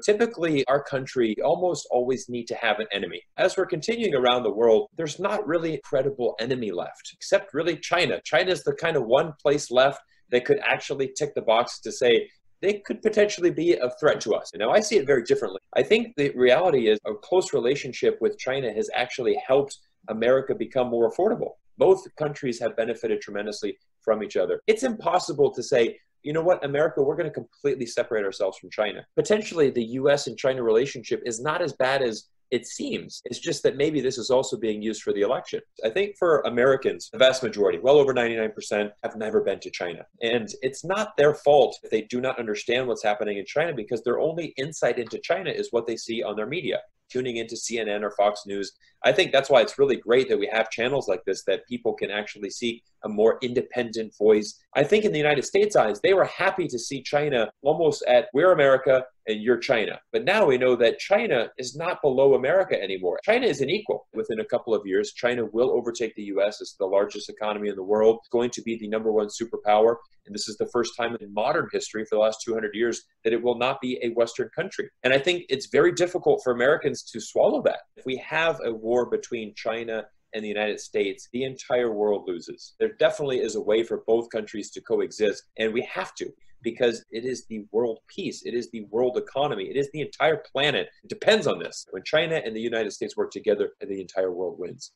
Typically, our country almost always need to have an enemy. As we're continuing around the world, there's not really a credible enemy left, except really China. China's the kind of one place left that could actually tick the box to say, they could potentially be a threat to us. Now, I see it very differently. I think the reality is a close relationship with China has actually helped America become more affordable. Both countries have benefited tremendously from each other. It's impossible to say, you know what, America, we're going to completely separate ourselves from China. Potentially, the US and China relationship is not as bad as it seems. It's just that maybe this is also being used for the election. I think for Americans, the vast majority, well over 99%, have never been to China. And it's not their fault if they do not understand what's happening in China, because their only insight into China is what they see on their media, tuning into CNN or Fox News. I think that's why it's really great that we have channels like this that people can actually see a more independent voice. I think in the United States' eyes, they were happy to see China almost at, we're America and you're China. But now we know that China is not below America anymore. China is an equal. Within a couple of years, China will overtake the US as the largest economy in the world, going to be the #1 superpower. And this is the first time in modern history for the last 200 years that it will not be a Western country. And I think it's very difficult for Americans to swallow that. If we have a war between China and the United States, the entire world loses. There definitely is a way for both countries to coexist, and we have to, because it is the world peace, it is the world economy, it is the entire planet. It depends on this. When China and the United States work together, the entire world wins.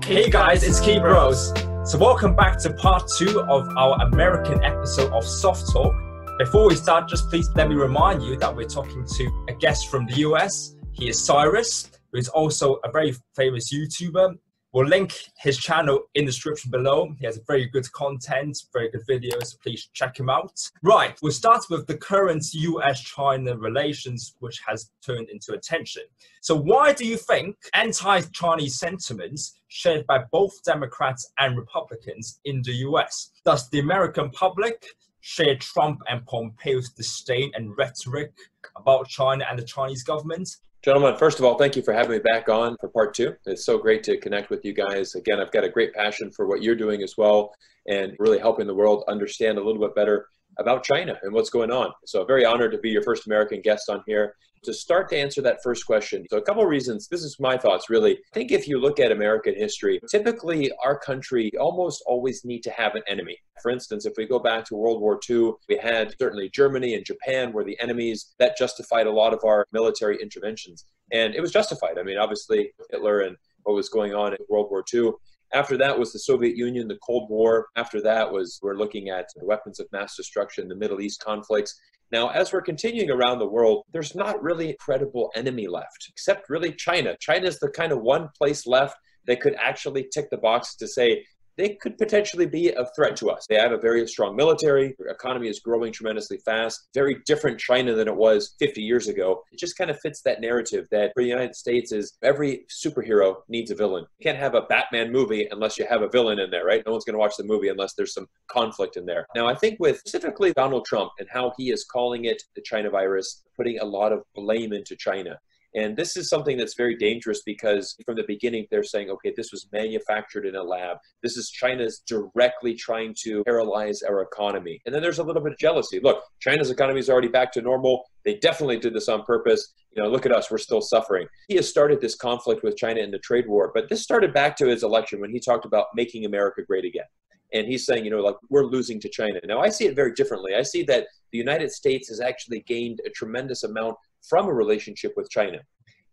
Hey guys, it's Keybros. So welcome back to part 2 of our American episode of SOFTtalk. Before we start, just please let me remind you that we're talking to a guest from the US. He is Cyrus, who is also a very famous YouTuber. We'll link his channel in the description below. He has very good content, very good videos, so please check him out. Right, we'll start with the current US-China relations, which has turned into attention. So why do you think anti-Chinese sentiments shared by both Democrats and Republicans in the US? Does the American public share Trump and Pompeo's disdain and rhetoric about China and the Chinese government? Gentlemen, first of all, thank you for having me back on for part 2. It's so great to connect with you guys. Again, I've got a great passion for what you're doing as well, and really helping the world understand a little bit better about China and what's going on. So very honored to be your first American guest on here. To start to answer that first question, so a couple of reasons, this is my thoughts really. I think if you look at American history, typically our country almost always need to have an enemy. For instance, if we go back to World War II, we had certainly Germany and Japan were the enemies. That justified a lot of our military interventions. And it was justified. I mean, obviously Hitler and what was going on in World War II. After that was the Soviet Union, the Cold War. After that was, we're looking at weapons of mass destruction, the Middle East conflicts. Now, as we're continuing around the world, there's not really a credible enemy left, except really China. China's the kind of one place left that could actually tick the box to say, they could potentially be a threat to us. They have a very strong military. Their economy is growing tremendously fast. Very different China than it was 50 years ago. It just kind of fits that narrative that for the United States is every superhero needs a villain. You can't have a Batman movie unless you have a villain in there, right? No one's going to watch the movie unless there's some conflict in there. Now, I think with specifically Donald Trump and how he is calling it the China virus, putting a lot of blame into China. And this is something that's very dangerous because from the beginning, they're saying, okay, this was manufactured in a lab. This is China's directly trying to paralyze our economy. And then there's a little bit of jealousy. Look, China's economy is already back to normal. They definitely did this on purpose. You know, look at us, we're still suffering. He has started this conflict with China in the trade war, but this started back to his election when he talked about making America great again. And he's saying, you know, like, we're losing to China. Now, I see it very differently. I see that the United States has actually gained a tremendous amount from a relationship with China.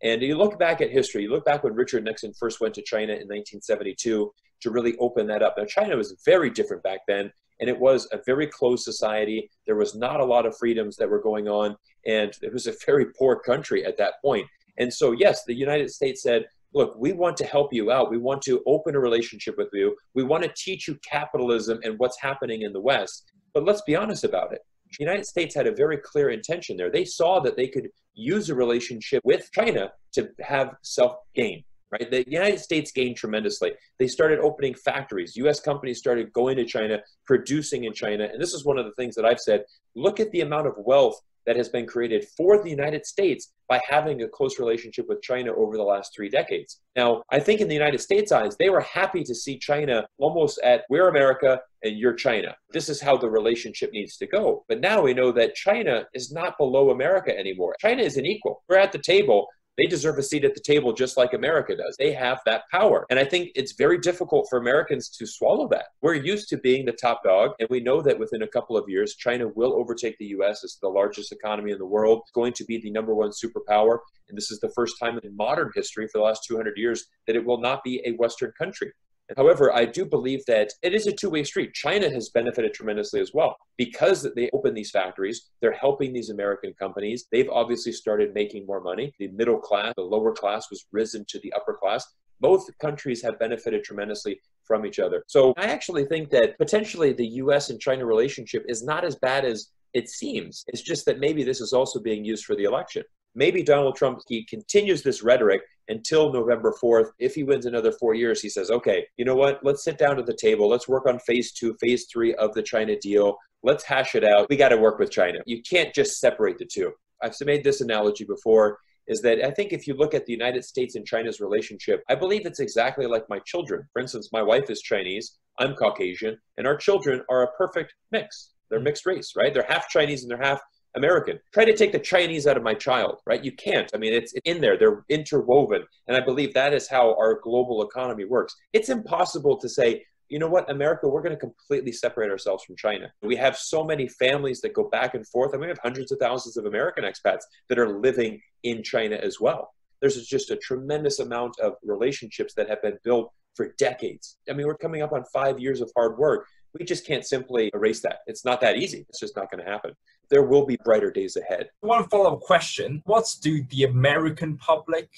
And you look back at history, you look back when Richard Nixon first went to China in 1972 to really open that up. Now, China was very different back then, and it was a very closed society. There was not a lot of freedoms that were going on, and it was a very poor country at that point. And so, yes, the United States said, look, we want to help you out. We want to open a relationship with you. We want to teach you capitalism and what's happening in the West. But let's be honest about it. The United States had a very clear intention there. They saw that they could use a relationship with China to have self-gain, right? The United States gained tremendously. They started opening factories. US companies started going to China, producing in China. And this is one of the things that I've said, look at the amount of wealth that has been created for the United States by having a close relationship with China over the last 3 decades. Now, I think in the United States' eyes, they were happy to see China almost at we're America and you're China. This is how the relationship needs to go. But now we know that China is not below America anymore. China is an equal. We're at the table. They deserve a seat at the table just like America does. They have that power. And I think it's very difficult for Americans to swallow that. We're used to being the top dog, and we know that within a couple of years, China will overtake the US as the largest economy in the world, going to be the #1 superpower. And this is the first time in modern history for the last 200 years that it will not be a Western country. However, I do believe that it is a two-way street. China has benefited tremendously as well. Because they open these factories, they're helping these American companies. They've obviously started making more money. The middle class, the lower class was risen to the upper class. Both countries have benefited tremendously from each other. So I actually think that potentially the US and China relationship is not as bad as it seems. It's just that maybe this is also being used for the election. Maybe Donald Trump, he continues this rhetoric until November 4th. If he wins another 4 years, he says, okay, you know what? Let's sit down at the table. Let's work on phase 2, phase 3 of the China deal. Let's hash it out. We got to work with China. You can't just separate the two. I've made this analogy before, is that I think if you look at the United States and China's relationship, I believe it's exactly like my children. For instance, my wife is Chinese, I'm Caucasian, and our children are a perfect mix. They're mixed race, right? They're half Chinese and they're half American. Try to take the Chinese out of my child, right? You can't. I mean, it's in there. They're interwoven. And I believe that is how our global economy works. It's impossible to say, you know what, America, we're going to completely separate ourselves from China. We have so many families that go back and forth. I mean, we have hundreds of thousands of American expats that are living in China as well. There's just a tremendous amount of relationships that have been built for decades. I mean, we're coming up on 5 years of hard work. We just can't simply erase that. It's not that easy. It's just not going to happen. There will be brighter days ahead. One follow-up question. What do the American public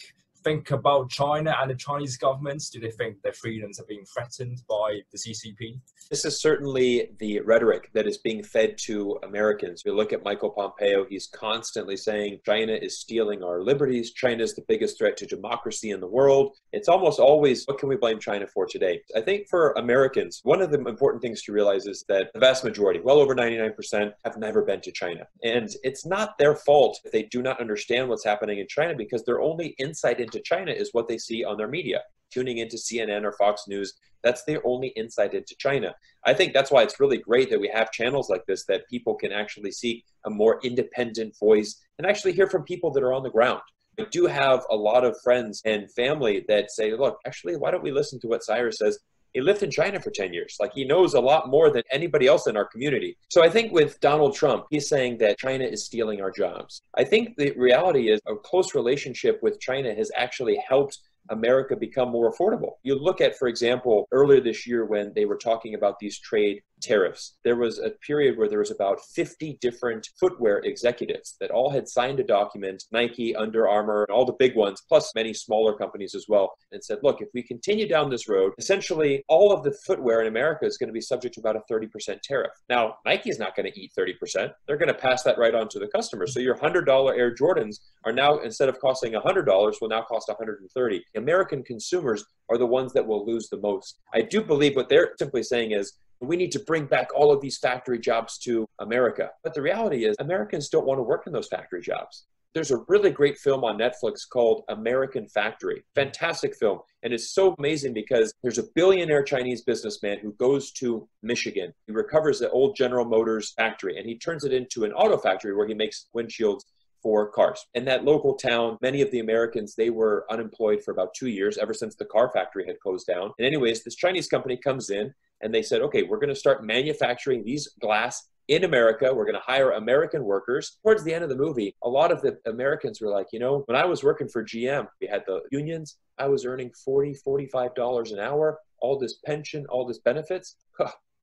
think about China and the Chinese governments? Do they think their freedoms are being threatened by the CCP? This is certainly the rhetoric that is being fed to Americans. You look at Michael Pompeo, he's constantly saying China is stealing our liberties. China is the biggest threat to democracy in the world. It's almost always, what can we blame China for today? I think for Americans, one of the important things to realize is that the vast majority, well over 99%, have never been to China. And it's not their fault if they do not understand what's happening in China, because their only insight into China is what they see on their media. Tuning into CNN or Fox News, that's their only insight into China. I think that's why it's really great that we have channels like this that people can actually seek a more independent voice and actually hear from people that are on the ground. I do have a lot of friends and family that say, look, actually, why don't we listen to what Cyrus says? He lived in China for 10 years. Like, he knows a lot more than anybody else in our community. So I think with Donald Trump, he's saying that China is stealing our jobs. I think the reality is a close relationship with China has actually helped America become more affordable. You look at, for example, earlier this year when they were talking about these trade tariffs, there was a period where there was about 50 different footwear executives that all had signed a document, Nike, Under Armour, and all the big ones, plus many smaller companies as well, and said, look, if we continue down this road, essentially all of the footwear in America is going to be subject to about a 30% tariff. Now, Nike is not going to eat 30%. They're going to pass that right on to the customer. So your $100 Air Jordans are now, instead of costing $100, will now cost $130. American consumers are the ones that will lose the most. I do believe what they're simply saying is, we need to bring back all of these factory jobs to America. But the reality is, Americans don't want to work in those factory jobs. There's a really great film on Netflix called American Factory. Fantastic film. And it's so amazing because there's a billionaire Chinese businessman who goes to Michigan. He recovers the old General Motors factory and he turns it into an auto factory where he makes windshields for cars. In that local town, many of the Americans, they were unemployed for about 2 years, ever since the car factory had closed down. And anyways, this Chinese company comes in and they said, okay, we're going to start manufacturing these glass in America. We're going to hire American workers. Towards the end of the movie, a lot of the Americans were like, you know, when I was working for GM, we had the unions. I was earning $40, $45 an hour, all this pension, all this benefits.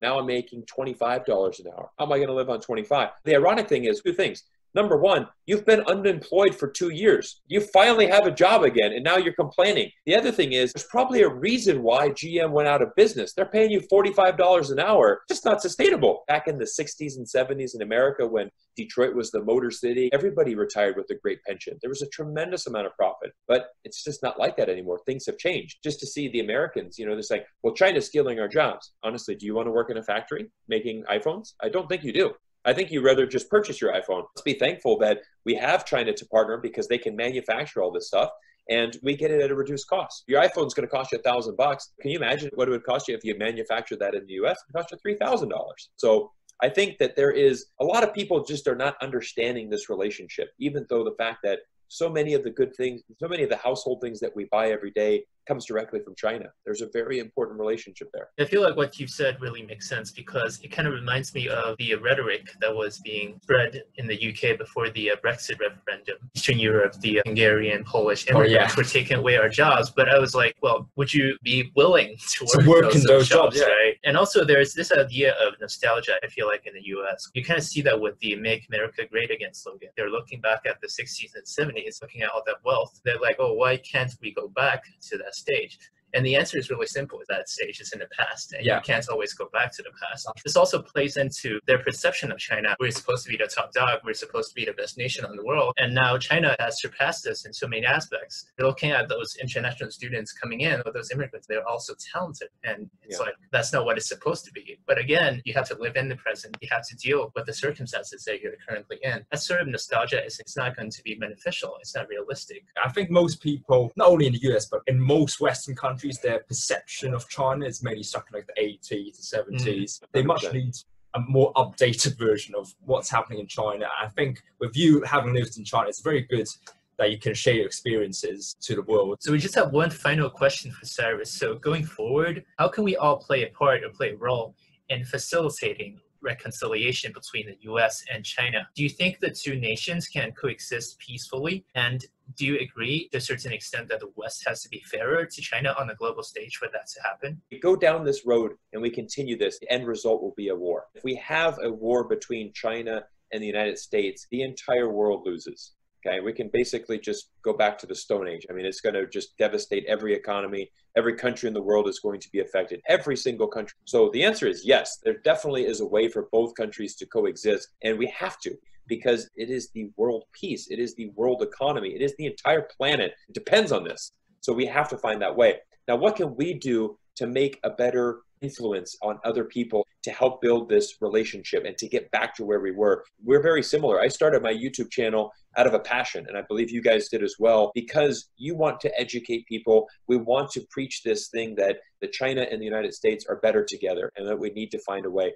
Now I'm making $25 an hour. How am I going to live on 25? The ironic thing is two things. Number one, you've been unemployed for 2 years. You finally have a job again, and now you're complaining. The other thing is, there's probably a reason why GM went out of business. They're paying you $45 an hour. Just not sustainable. Back in the 60s and 70s in America, when Detroit was the Motor City, everybody retired with a great pension. There was a tremendous amount of profit, but it's just not like that anymore. Things have changed. Just to see the Americans, you know, they're saying, well, China's stealing our jobs. Honestly, do you want to work in a factory making iPhones? I don't think you do. I think you'd rather just purchase your iPhone. Let's be thankful that we have China to partner because they can manufacture all this stuff and we get it at a reduced cost. Your iPhone's going to cost you $1,000. Can you imagine what it would cost you if you manufactured that in the US? It would cost you $3,000. So I think that there is a lot of people just are not understanding this relationship, even though the fact that so many of the good things, so many of the household things that we buy every day comes directly from China. There's a very important relationship there. I feel like what you've said really makes sense because it kind of reminds me of the rhetoric that was being spread in the UK before the Brexit referendum. Eastern Europe, the Hungarian, Polish immigrants were taking away our jobs. But I was like, well, would you be willing to work in those jobs, right? And also there's this idea of nostalgia, I feel like, in the US. You kind of see that with the Make America Great Again slogan. They're looking back at the 60s and 70s, looking at all that wealth. They're like, oh, why can't we go back to that stage? And the answer is really simple. That stage is in the past, and you can't always go back to the past. This also plays into their perception of China. We're supposed to be the top dog. We're supposed to be the best nation in the world. And now China has surpassed us in so many aspects. They're looking at those international students coming in, or those immigrants. They're also talented. And it's like, that's not what it's supposed to be. But again, you have to live in the present. You have to deal with the circumstances that you're currently in. That sort of nostalgia it's not going to be beneficial. It's not realistic. I think most people, not only in the US, but in most Western countries, their perception of China is mainly stuck in like the 80s, the 70s. They much need a more updated version of what's happening in China. I think with you having lived in China, it's very good that you can share your experiences to the world. So we just have one final question for Cyrus. So going forward, how can we all play a part or play a role in facilitating reconciliation between the US and China? Do you think the two nations can coexist peacefully? And do you agree to a certain extent that the West has to be fairer to China on the global stage for that to happen? We go down this road and we continue this, the end result will be a war. If we have a war between China and the United States, the entire world loses. Okay, we can basically just go back to the Stone Age. I mean, it's going to just devastate every economy. Every country in the world is going to be affected, every single country. So the answer is yes, there definitely is a way for both countries to coexist, and we have to, because it is the world peace. It is the world economy. It is the entire planet. It depends on this. So we have to find that way. Now, what can we do to make a better influence on other people to help build this relationship and to get back to where we were? We're very similar. I started my YouTube channel out of a passion, and I believe you guys did as well, because you want to educate people. We want to preach this thing that China and the United States are better together and that we need to find a way.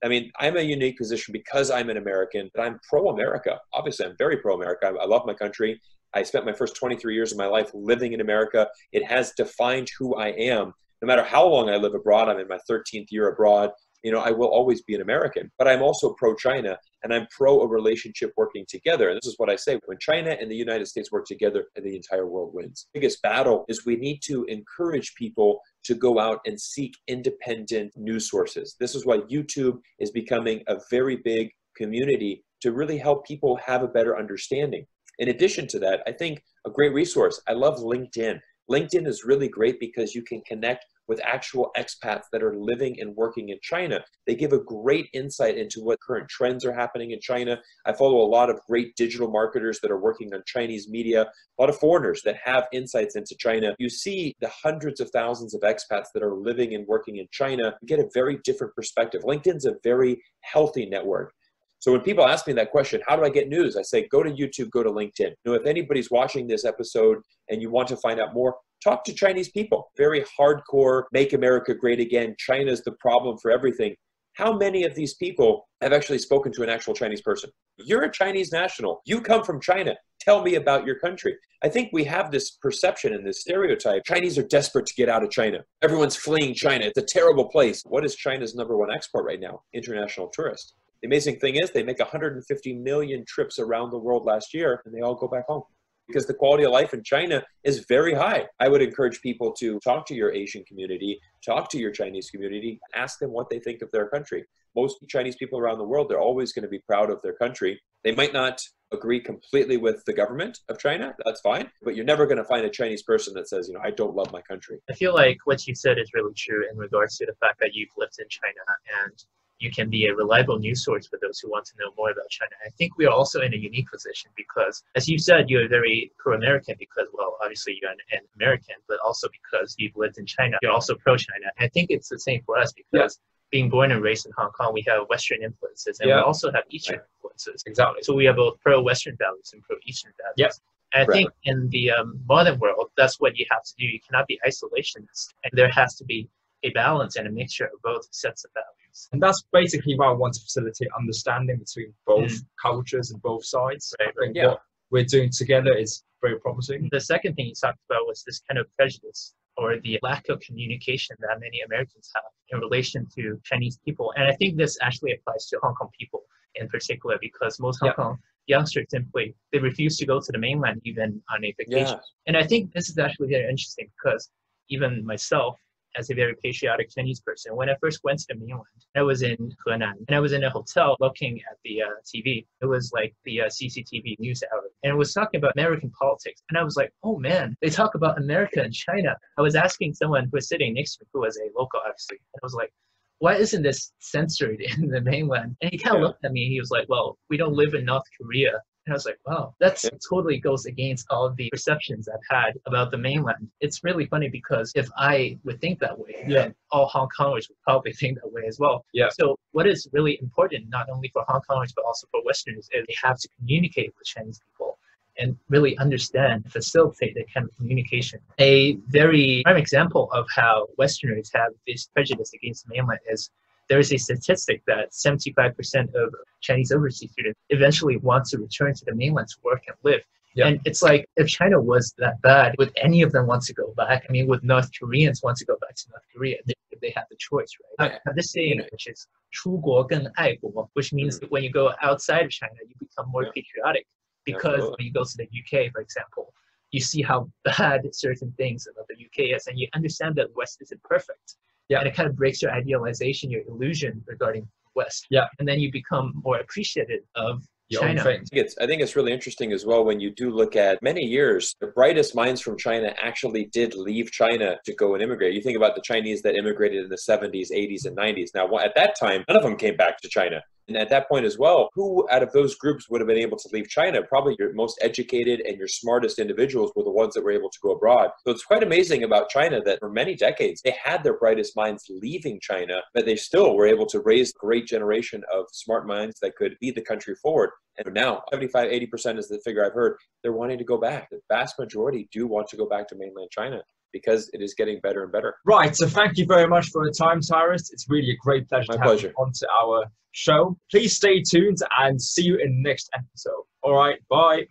I mean, I'm in a unique position because I'm an American, but I'm pro-America. Obviously, I'm very pro-America. I love my country. I spent my first 23 years of my life living in America. It has defined who I am. No matter how long I live abroad, I'm in my 13th year abroad, you know, I will always be an American. But I'm also pro-China, and I'm pro a relationship working together. And this is what I say: when China and the United States work together, the entire world wins. The biggest battle is we need to encourage people to go out and seek independent news sources. This is why YouTube is becoming a very big community to really help people have a better understanding. In addition to that, I think a great resource, I love LinkedIn. LinkedIn is really great because you can connect with actual expats that are living and working in China. They give a great insight into what current trends are happening in China. I follow a lot of great digital marketers that are working on Chinese media, a lot of foreigners that have insights into China. You see the hundreds of thousands of expats that are living and working in China. You get a very different perspective. LinkedIn's a very healthy network. So when people ask me that question, how do I get news? I say, go to YouTube, go to LinkedIn. You know, if anybody's watching this episode and you want to find out more, talk to Chinese people. Very hardcore, make America great again. China's the problem for everything. How many of these people have actually spoken to an actual Chinese person? You're a Chinese national. You come from China. Tell me about your country. I think we have this perception and this stereotype. Chinese are desperate to get out of China. Everyone's fleeing China. It's a terrible place. What is China's #1 export right now? International tourists. The amazing thing is they make 150 million trips around the world last year, and they all go back home because the quality of life in China is very high. I would encourage people to talk to your Asian community, talk to your Chinese community, ask them what they think of their country. Most Chinese people around the world, they're always going to be proud of their country. They might not agree completely with the government of China, that's fine, but you're never going to find a Chinese person that says, you know, I don't love my country. I feel like what you said is really true in regards to the fact that you've lived in China and you can be a reliable news source for those who want to know more about China. I think we are also in a unique position because, as you said, you're very pro-American because, well, obviously you're an American, but also because you've lived in China, you're also pro-China. I think it's the same for us because being born and raised in Hong Kong, we have Western influences, and we also have Eastern influences. Exactly. So we have both pro-Western values and pro-Eastern values. Yep. And I think in the modern world, that's what you have to do. You cannot be isolationist, and there has to be a balance and a mixture of both sets of values. And that's basically why I want to facilitate understanding between both cultures and both sides. Right, I think what we're doing together is very promising. The second thing you talked about was this kind of prejudice or the lack of communication that many Americans have in relation to Chinese people. And I think this actually applies to Hong Kong people in particular, because most Hong Kong youngsters simply, they refuse to go to the mainland even on a vacation. And I think this is actually very interesting because even myself, as a very patriotic Chinese person, when I first went to the mainland, I was in Henan, and I was in a hotel looking at the TV. It was like the CCTV news hour, and it was talking about American politics. And I was like, oh man, they talk about America and China. I was asking someone who was sitting next to me, who was a local, obviously, and I was like, why isn't this censored in the mainland? And he kind of looked at me and he was like, well, we don't live in North Korea. And I was like, wow, that totally goes against all of the perceptions I've had about the mainland. It's really funny because if I would think that way, then all Hong Kongers would probably think that way as well. So what is really important, not only for Hong Kongers, but also for Westerners, is they have to communicate with Chinese people and really understand, facilitate that kind of communication. A very prime example of how Westerners have this prejudice against the mainland is there is a statistic that 75% of Chinese overseas students eventually want to return to the mainland to work and live. And it's like, if China was that bad, would any of them want to go back? I mean, would North Koreans want to go back to North Korea if they have the choice, right? This saying, which is 出国更爱国, which means that when you go outside of China, you become more patriotic. Because when you go to the UK, for example, you see how bad certain things about the UK is, and you understand that West isn't perfect. And it kind of breaks your idealization, your illusion regarding West. And then you become more appreciative of China. I think it's really interesting as well when you do look at many years, the brightest minds from China actually did leave China to go and immigrate. You think about the Chinese that immigrated in the 70s, 80s, and 90s. Now, at that time, none of them came back to China. And at that point as well, who out of those groups would have been able to leave China? Probably your most educated and your smartest individuals were the ones that were able to go abroad. So it's quite amazing about China that for many decades, they had their brightest minds leaving China, but they still were able to raise a great generation of smart minds that could lead the country forward. And now 75, 80% is the figure I've heard. They're wanting to go back. The vast majority do want to go back to mainland China, because it is getting better and better. Right, so thank you very much for the time, Cyrus. It's really a great pleasure to have you onto our show. Please stay tuned and see you in the next episode. All right, bye.